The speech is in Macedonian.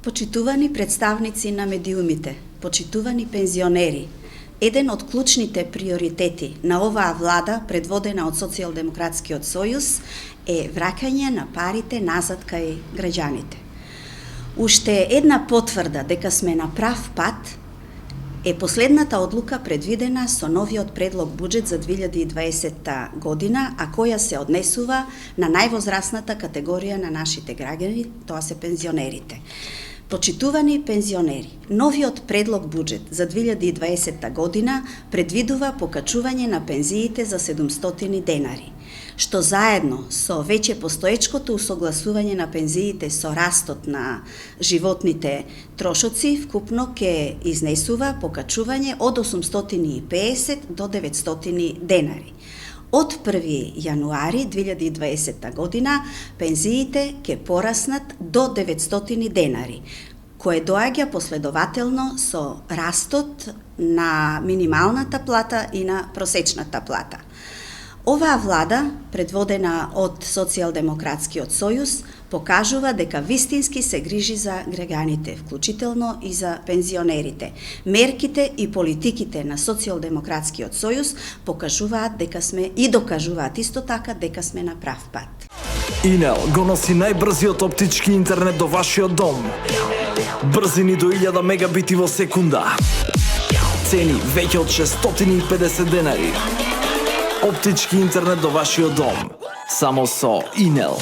Почитувани представници на медиумите, почитувани пензионери, еден од клучните приоритети на оваа влада, предводена од Социјалдемократскиот сојуз, е враќање на парите назад кај граѓаните. Уште една потврда дека сме на прав пат е последната одлука предвидена со новиот предлог буџет за 2020 година, а која се однесува на највозрасната категорија на нашите граѓани, тоа се пензионерите. Почитувани пензионери, новиот предлог буџет за 2020 година предвидува покачување на пензиите за 700 денари, што заедно со веќе постоечкото усогласување на пензиите со растот на животните трошоци, вкупно ќе изнесува покачување од 850 до 900 денари. Од 1. јануари 2020 година пензиите ќе пораснат до 900 денари, кое доаѓа последователно со растот на минималната плата и на просечната плата. Оваа влада, предводена од Социјалдемократскиот сојуз, покажува дека вистински се грижи за граѓаните, вклучително и за пензионерите. Мерките и политиките на Социјалдемократскиот сојуз покажуваат дека сме и докажуваат исто така дека сме на прав пат. Инел го носи најбрзиот оптички интернет до вашиот дом. Брзини до 1000 мегабити во секунда. Цени веќе од 650 денари. Оптички интернет до вашиот дом. Само со Инел.